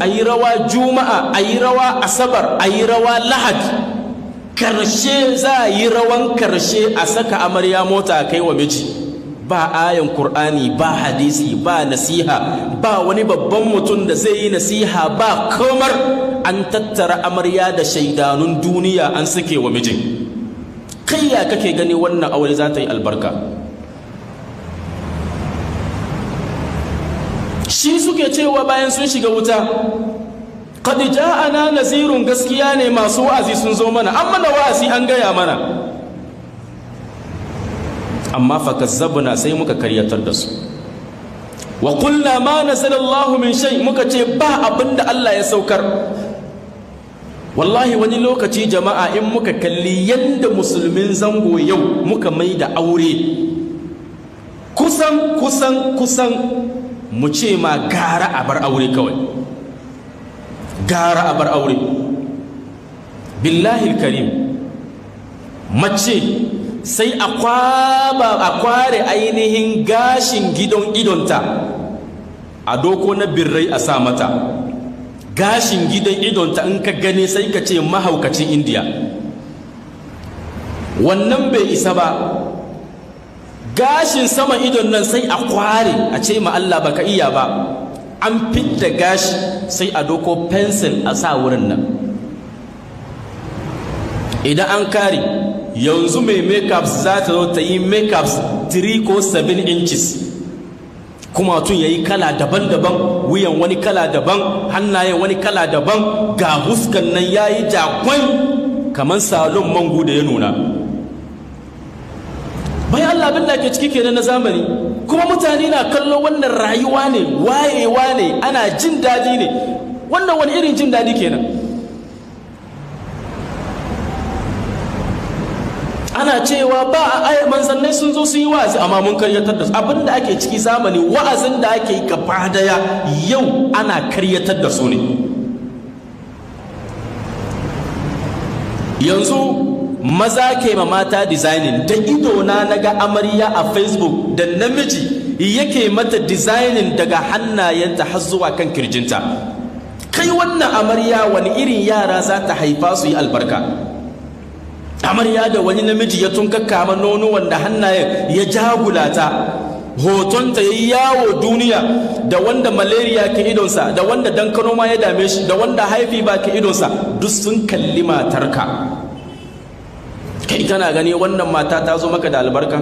a yi rawa juma'a, a yi rawa asabar, a yi rawa lahadi, karshe za a yi rawan karshe a saka amarya mota a kai wa miji. Ba ayan Kur'ani, ba hadisi, ba nasiha, ba wani babban mutum da zai yi nasiha, ba kamar an tattara amarya da shaidanun duniya an suke wa mijin. Kai ya kake gani wannan aure za ta yi albarka? Shi suke cewa bayan sun shiga wuta, qad ja'ana nazirun, gaskiya ne masu wa'azi sun zo mana, an mana wa'azi an gaya mana, amma fakazzabna sai muka karyatar da su. Wa qulna ma nazala Allahu min shay, muka ce ba abinda Allah ya saukar. Wallahi wani lokaci jama'a in muka kalli yanda musulmin zango yau muka mai da aure, kusan mu ce ma gara a bar aure kawai, gara a bar aure. Billahi karim, mace sai a kware ainihin gashin gidan idonta, a doko na birrai a sa mata gashin gidan idonta, in ka gane sai ka ce mahaukacin Indiya. Wannan bai isa ba, gashin sama idon nan sai a kware a ce ma Allah baka iya ba, an fidda gashi sai a doko pencil a sa wurin nan. Idan an kare, yanzu mai makeup za ta zo ta yi makeup 3 ko 7 inches, kuma tun yayi kala daban-daban, wuyan wani kala daban, hannayen wani kala daban, ga huskan nan yayi jakwai kamar salon mangu da ya nuna. Bayan Allah abin da ke ciki kenan na zamani, kuma mutane na kallo wannan rayuwa ne, wayewa ne, ana jin daɗi ne. Wannan wani irin jin daɗi kenan? Ana cewa ba a manzannai sun zo su yi wa'azi, amma mun karyatar da su. Abin da ake ciki zamani, wa'azin da ake yi gaba daya yau ana karyatar da su ne. Yanzu maza ke ma mata designing, da idona na ga amarya a Facebook da namiji yake mata designing daga hannayenta har zuwa kan kirjinta. Kai wannan amarya wani irin yara za ta haifa su yi albarka? Amarya da wani namiji ya tunkaka ma nono wanda hannayen ya jagulata, hotonta ya yi yawo duniya, da wanda malaria ke idonsa, da wanda dankano ma ya dame shi, da wanda haifi ba ke idonsa, duk sun kalli matarka. Kai kana gani wannan mata ta zo maka da albarka?